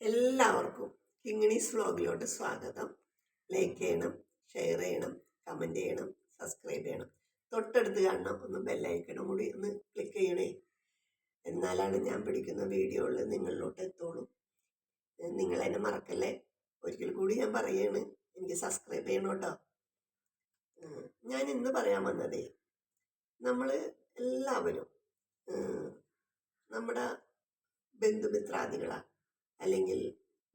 എല്ലാവർക്കും കിങ്ങിണീസ് വ്ലോഗിലോട്ട് സ്വാഗതം. ലൈക്ക് ചെയ്യണം, ഷെയർ ചെയ്യണം, കമൻറ്റ് ചെയ്യണം, സബ്സ്ക്രൈബ് ചെയ്യണം. തൊട്ടടുത്ത് കാണണം ഒന്ന് ബെല്ലൈക്കണും കൂടി ഒന്ന് ക്ലിക്ക് ചെയ്യണേ. എന്നാലാണ് ഞാൻ പിടിക്കുന്ന വീഡിയോകൾ നിങ്ങളിലോട്ട് എത്തുള്ളൂ. നിങ്ങൾ എന്നെ മറക്കല്ലേ. ഒരിക്കൽ കൂടി ഞാൻ പറയുകയാണ്, എനിക്ക് സബ്സ്ക്രൈബ് ചെയ്യണം കേട്ടോ. ഞാൻ ഇന്ന് പറയാൻ വന്നതേ, നമ്മൾ എല്ലാവരും നമ്മുടെ ബന്ധുമിത്രാദികളാ അല്ലെങ്കിൽ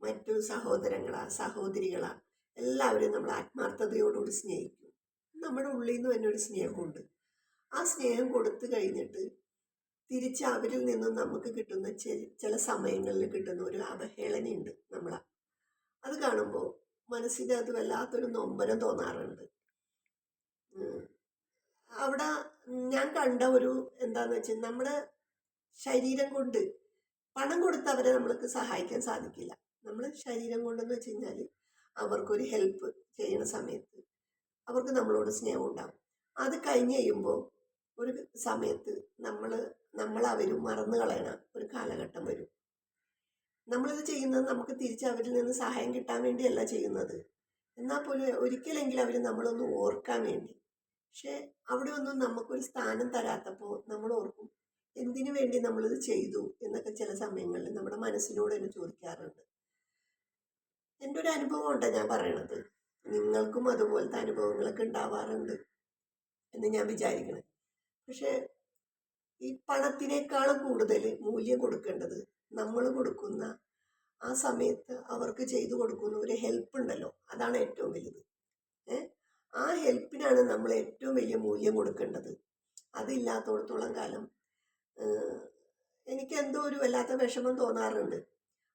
മറ്റു സഹോദരങ്ങളാ സഹോദരികളാ എല്ലാവരും നമ്മൾ ആത്മാർത്ഥതയോടുകൂടി സ്നേഹിക്കും. നമ്മുടെ ഉള്ളിൽ നിന്ന് തന്നെ ഒരു സ്നേഹമുണ്ട്. ആ സ്നേഹം കൊടുത്തു കഴിഞ്ഞിട്ട് തിരിച്ച് അവരിൽ നിന്നും നമുക്ക് കിട്ടുന്ന ചില സമയങ്ങളിൽ കിട്ടുന്ന ഒരു അവഹേളനയുണ്ട് നമ്മളെ. അത് കാണുമ്പോൾ മനസ്സിന് അത് വല്ലാത്തൊരു നൊമ്പരം തോന്നാറുണ്ട്. അവിടെ ഞാൻ കണ്ട ഒരു എന്താന്ന് വെച്ചാൽ, നമ്മുടെ ശരീരം കൊണ്ട് പണം കൊടുത്ത് അവരെ നമ്മൾക്ക് സഹായിക്കാൻ സാധിക്കില്ല. നമ്മൾ ശരീരം കൊണ്ടെന്ന് വെച്ച് കഴിഞ്ഞാൽ അവർക്കൊരു ഹെൽപ്പ് ചെയ്യുന്ന സമയത്ത് അവർക്ക് നമ്മളോട് സ്നേഹം ഉണ്ടാവും. അത് കഴിഞ്ഞ് കഴിയുമ്പോൾ ഒരു സമയത്ത് നമ്മൾ അവരും മറന്നു കളയണ ഒരു കാലഘട്ടം വരും. നമ്മളിത് ചെയ്യുന്നത് നമുക്ക് തിരിച്ച് അവരിൽ നിന്ന് സഹായം കിട്ടാൻ വേണ്ടിയല്ല ചെയ്യുന്നത്. എന്നാൽ പോലും ഒരിക്കലെങ്കിലും അവർ നമ്മളൊന്ന് ഓർക്കാൻ വേണ്ടി. പക്ഷെ അവിടെ ഒന്നും നമുക്കൊരു സ്ഥാനം തരാത്തപ്പോൾ നമ്മൾ ഓർക്കും, എന്തിനു വേണ്ടി നമ്മളിത് ചെയ്തു എന്നൊക്കെ ചില സമയങ്ങളിൽ നമ്മുടെ മനസ്സിനോട് തന്നെ ചോദിക്കാറുണ്ട്. എൻ്റെ ഒരു അനുഭവം ഉണ്ട് ഞാൻ പറയണത്. നിങ്ങൾക്കും അതുപോലത്തെ അനുഭവങ്ങളൊക്കെ ഉണ്ടാവാറുണ്ട് എന്ന് ഞാൻ വിചാരിക്കണം. പക്ഷെ ഈ പണത്തിനേക്കാളും കൂടുതൽ മൂല്യം കൊടുക്കേണ്ടത് നമ്മൾ കൊടുക്കുന്ന ആ സമയത്ത് അവർക്ക് ചെയ്തു കൊടുക്കുന്ന ഒരു ഹെൽപ്പ് ഉണ്ടല്ലോ, അതാണ് ഏറ്റവും വലുത്. ആ ഹെൽപ്പിനാണ് നമ്മൾ ഏറ്റവും വലിയ മൂല്യം കൊടുക്കേണ്ടത്. അതില്ലാത്തടത്തോളം കാലം എനിക്ക് എന്തോ ഒരു വല്ലാത്ത വിഷമം തോന്നാറുണ്ട്.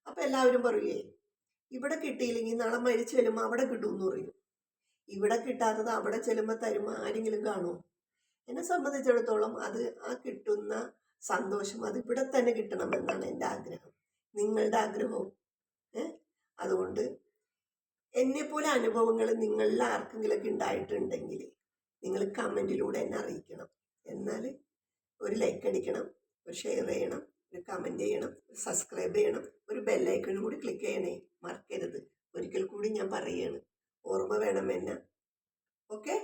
അപ്പം എല്ലാവരും പറയുകയെ, ഇവിടെ കിട്ടിയില്ലെങ്കിൽ നാളെ മരിച്ചു ചെല്ലുമ്പോൾ അവിടെ കിട്ടുമെന്ന് പറയും. ഇവിടെ കിട്ടാത്തത് അവിടെ ചെല്ലുമ്പോൾ തരുമ്പോൾ ആരെങ്കിലും കാണുമോ? എന്നെ സംബന്ധിച്ചിടത്തോളം അത് ആ കിട്ടുന്ന സന്തോഷം അത് ഇവിടെ തന്നെ കിട്ടണമെന്നാണ് എൻ്റെ ആഗ്രഹം, നിങ്ങളുടെ ആഗ്രഹവും. അതുകൊണ്ട് എന്നെപ്പോലെ അനുഭവങ്ങൾ നിങ്ങളിൽ ആർക്കെങ്കിലൊക്കെ ഉണ്ടായിട്ടുണ്ടെങ്കിൽ നിങ്ങൾ കമൻറ്റിലൂടെ എന്നെ അറിയിക്കണം. എന്നാൽ ഒരു ലൈക്ക് അടിക്കണം, ഒരു ഷെയർ ചെയ്യണം, ഒരു കമൻറ്റ് ചെയ്യണം, സബ്സ്ക്രൈബ് ചെയ്യണം, ഒരു ബെല്ലൈക്കണും കൂടി ക്ലിക്ക് ചെയ്യണേ, മറക്കരുത്. ഒരിക്കൽ കൂടി ഞാൻ പറയുകയാണ്, ഓർമ്മ വേണം എന്നെ. ഓക്കെ.